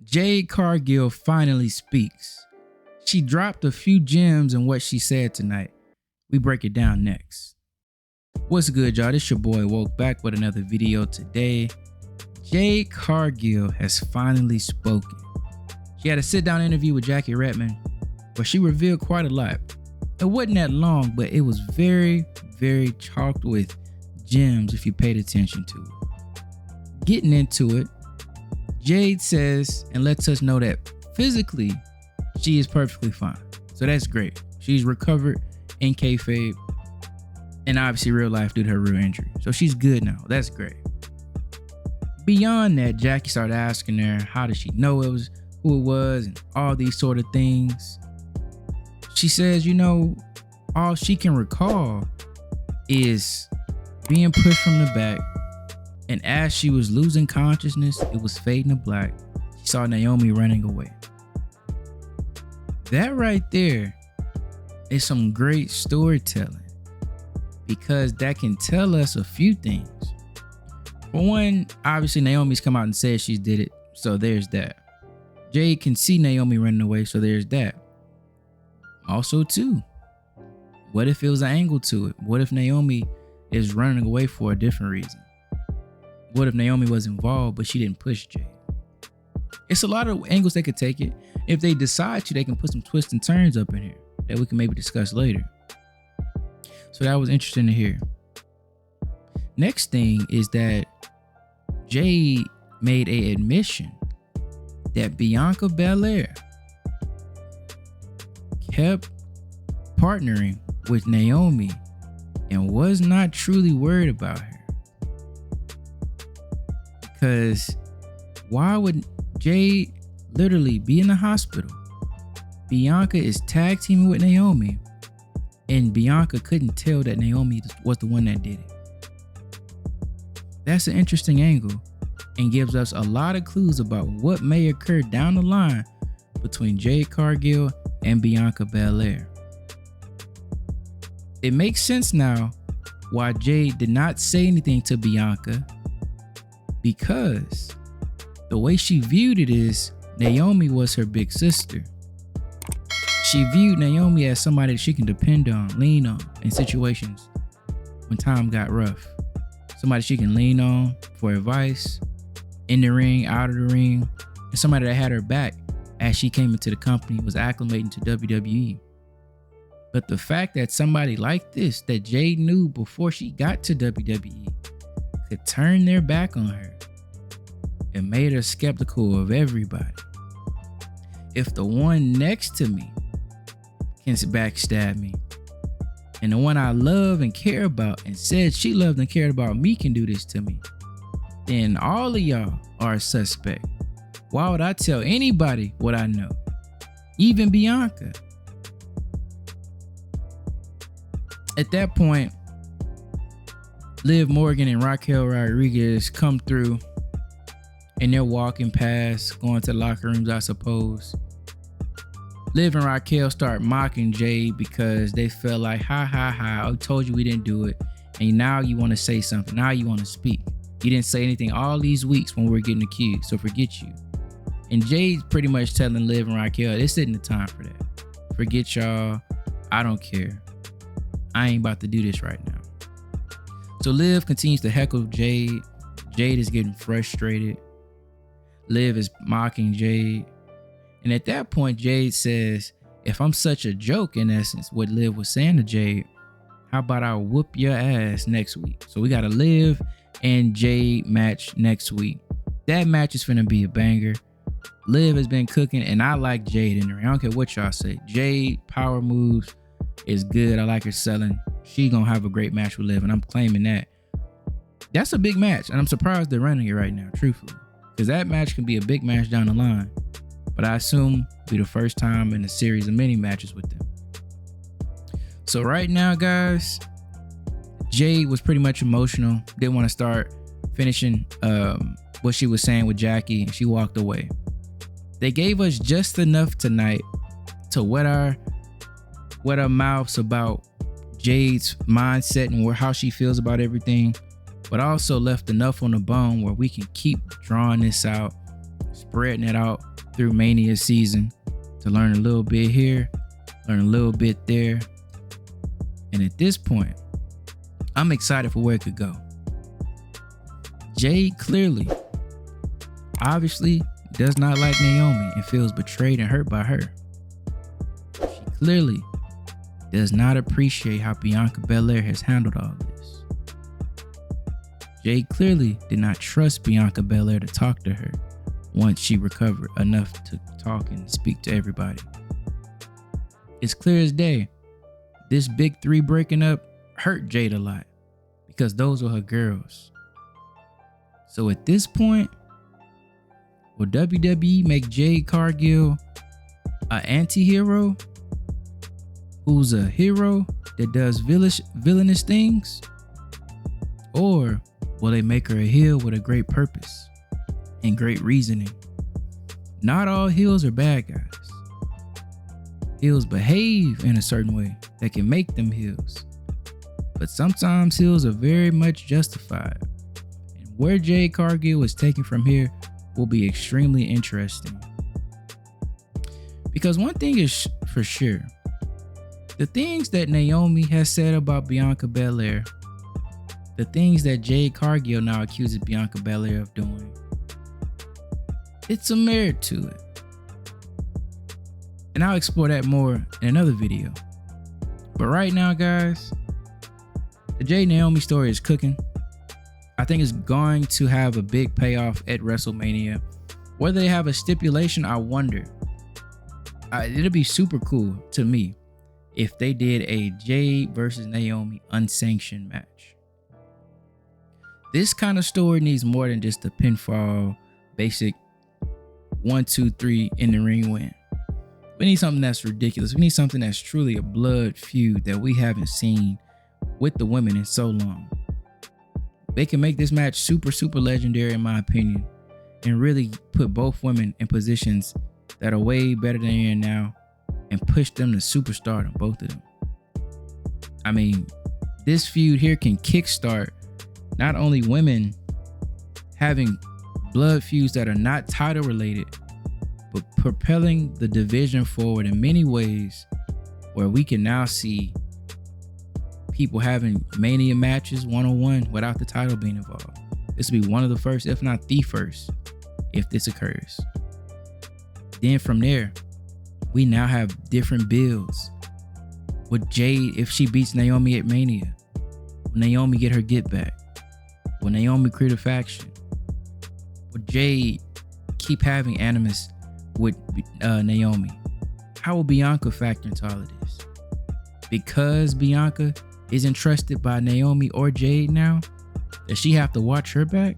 Jade Cargill finally speaks. She dropped a few gems in what she said tonight. We break it down next. What's good, y'all? This your boy Woke back with another video today. Jade Cargill has finally spoken. She had a sit-down interview with Jackie Redmond where she revealed quite a lot. It wasn't that long, but it was very, very chalked with gems if you paid attention to it. Getting into it, Jade says and lets us know that physically she is perfectly fine. So that's great. She's recovered in kayfabe and obviously real life due to her real injury. So she's good now. That's great. Beyond that, Jackie started asking her how did she know it was who it was and all these sort of things. She says, all she can recall is being pushed from the back, and as she was losing consciousness, it was fading to black. She saw Naomi running away. That right there is some great storytelling, because that can tell us a few things. For one, obviously Naomi's come out and said she did it, so there's that. Jade can see Naomi running away, so there's that. Also too, what if it was an angle to it? What if Naomi is running away for a different reason? What if Naomi was involved but she didn't push Jade? It's a lot of angles they could take it. If they decide to, they can put some twists and turns up in here that we can maybe discuss later. So that was interesting to hear. Next thing is that Jade made an admission that Bianca Belair kept partnering with Naomi and was not truly worried about her. Because why would Jade literally be in the hospital? Bianca is tag teaming with Naomi, and Bianca couldn't tell that Naomi was the one that did it. That's an interesting angle and gives us a lot of clues about what may occur down the line between Jade Cargill and Bianca Belair. It makes sense now why Jade did not say anything to Bianca, because the way she viewed it is Naomi was her big sister. She viewed Naomi as somebody that she can depend on, lean on in situations when time got rough. Somebody she can lean on for advice, in the ring, out of the ring, and somebody that had her back as she came into the company, was acclimating to WWE. But the fact that somebody like this, that Jade knew before she got to WWE, could turn their back on her, it made her skeptical of everybody. If the one next to me can backstab me, and the one I love and care about and said she loved and cared about me can do this to me, then all of y'all are a suspect. Why would I tell anybody what I know? Even Bianca. At that point, Liv Morgan and Raquel Rodriguez come through, and they're walking past, going to the locker rooms, I suppose. Liv and Raquel start mocking Jade because they feel like, ha ha ha, I told you we didn't do it, and now you want to say something, now you want to speak. You didn't say anything all these weeks when we were getting accused, so forget you. And Jade's pretty much telling Liv and Raquel, this isn't the time for that. Forget y'all, I don't care. I ain't about to do this right now. So Liv continues to heckle Jade. Jade is getting frustrated. Liv is mocking Jade. And at that point, Jade says, if I'm such a joke, in essence, what Liv was saying to Jade, how about I whoop your ass next week? So we got a Liv and Jade match next week. That match is finna be a banger. Liv has been cooking, and I like Jade in the ring. I don't care what y'all say. Jade power moves is good. I like her selling. She gonna have a great match with Liv, and I'm claiming that. That's a big match, and I'm surprised they're running it right now, truthfully, because that match can be a big match down the line. But I assume it'll be the first time in a series of many matches with them. So right now, guys, Jade was pretty much emotional. Didn't want to start finishing what she was saying with Jackie, and she walked away. They gave us just enough tonight to wet our mouths about Jade's mindset and how she feels about everything, but also left enough on the bone where we can keep drawing this out, spreading it out through Mania season to learn a little bit here, learn a little bit there. And at this point, I'm excited for where it could go. Jade clearly, obviously, does not like Naomi and feels betrayed and hurt by her. She clearly does not appreciate how Bianca Belair has handled all this. Jade clearly did not trust Bianca Belair to talk to her once she recovered enough to talk and speak to everybody. It's clear as day, this big three breaking up hurt Jade a lot because those were her girls. So at this point, will WWE make Jade Cargill an anti-hero who's a hero that does villainous things? Or will they make her a heel with a great purpose and great reasoning? Not all heels are bad guys. Heels behave in a certain way that can make them heels. But sometimes heels are very much justified. And where Jade Cargill is taken from here will be extremely interesting. Because one thing is for sure, the things that Naomi has said about Bianca Belair, the things that Jade Cargill now accuses Bianca Belair of doing, it's some merit to it. And I'll explore that more in another video. But right now, guys, the Jade Naomi story is cooking. I think it's going to have a big payoff at WrestleMania. Whether they have a stipulation, I wonder. It'll be super cool to me if they did a Jade versus Naomi unsanctioned match. This kind of story needs more than just a pinfall, basic 1, 2, 3 in the ring win. We need something that's ridiculous. We need something that's truly a blood feud that we haven't seen with the women in so long. They can make this match super, super legendary in my opinion, and really put both women in positions that are way better than they are now and push them to superstardom, both of them. I mean, this feud here can kickstart not only women having blood feuds that are not title related, but propelling the division forward in many ways where we can now see people having Mania matches one-on-one without the title being involved. This will be one of the first, if not the first, if this occurs. Then from there, we now have different builds. With Jade, if she beats Naomi at Mania, will Naomi get her get back? Will Naomi create a faction? Will Jade keep having animus with Naomi? How will Bianca factor into all of this? Because Bianca isn't trusted by Naomi or Jade now, does she have to watch her back?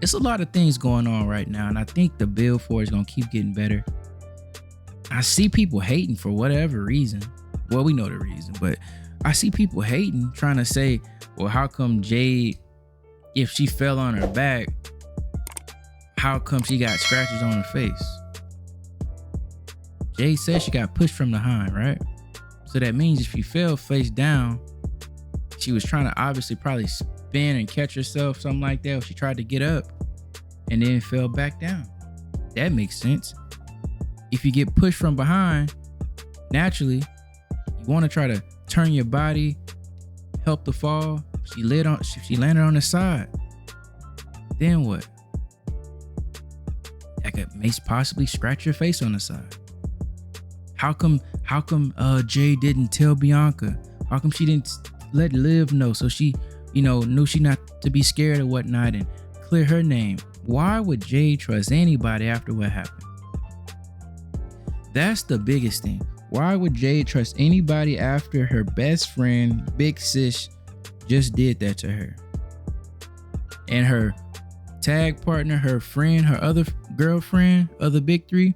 It's a lot of things going on right now, and I think the build for it is going to keep getting better. I see people hating for whatever reason. Well, we know the reason, but I see people hating, trying to say, well, how come Jade, if she fell on her back, how come she got scratches on her face? Jade said she got pushed from behind, right? So that means if she fell face down, she was trying to obviously probably spin and catch herself, something like that. Or she tried to get up and then fell back down. That makes sense. If you get pushed from behind, naturally, you want to try to turn your body, help the fall. She landed on the side. Then what? That could may possibly scratch your face on the side. How come Jade didn't tell Bianca? How come she didn't let Liv know so she, knew she not to be scared or whatnot and clear her name? Why would Jade trust anybody after what happened? That's the biggest thing. Why would Jade trust anybody after her best friend, Big Sis, just did that to her? And her tag partner, her friend, her other girlfriend of the big three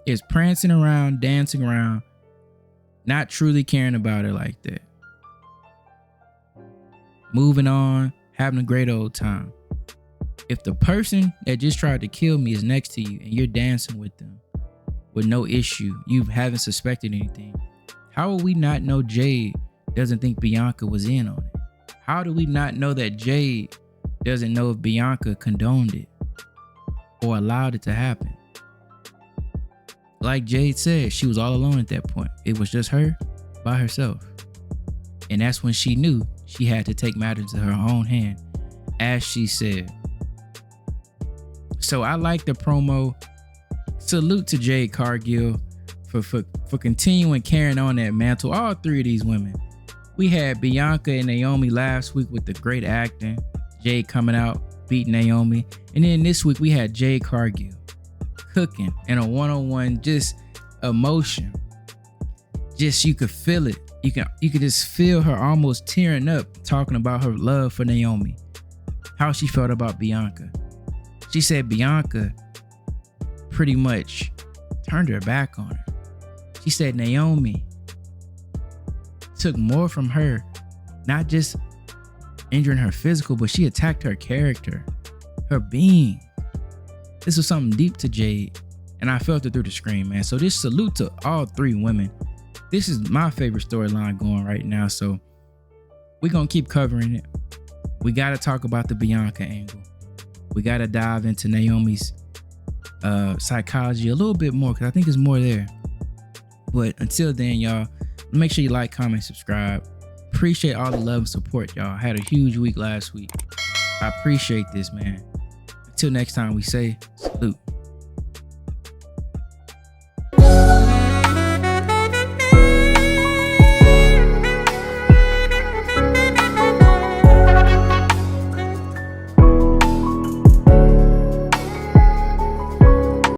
is prancing around, dancing around, not truly caring about her like that. Moving on, having a great old time. If the person that just tried to kill me is next to you and you're dancing with them with no issue, you haven't suspected anything, how will we not know Jade doesn't think Bianca was in on it? How do we not know that Jade doesn't know if Bianca condoned it? or allowed it to happen. Like Jade said, she was all alone at that point. It was just her by herself. And that's when she knew she had to take matters into her own hand, as she said. So I like the promo. Salute to Jade Cargill for continuing carrying on that mantle. All three of these women. We had Bianca and Naomi last week with the great acting. Jade coming out, beating Naomi. And then this week we had Jade Cargill cooking in a one-on-one, just emotion. Just you could feel it. You could just feel her almost tearing up talking about her love for Naomi. How she felt about Bianca. She said Bianca pretty much turned her back on her. She said Naomi took more from her, not just injuring her physical, but she attacked her character, her being. This was something deep to Jade, and I felt it through the screen, man. So this salute to all three women. This is my favorite storyline going right now, so we're gonna keep covering it. We gotta talk about the Bianca angle. We gotta dive into Naomi's psychology a little bit more, because I think there's more there. But until then, y'all, make sure you like, comment, subscribe. Appreciate all the love and support, y'all. Had a huge week last week. I appreciate this, man. Until next time, we say salute.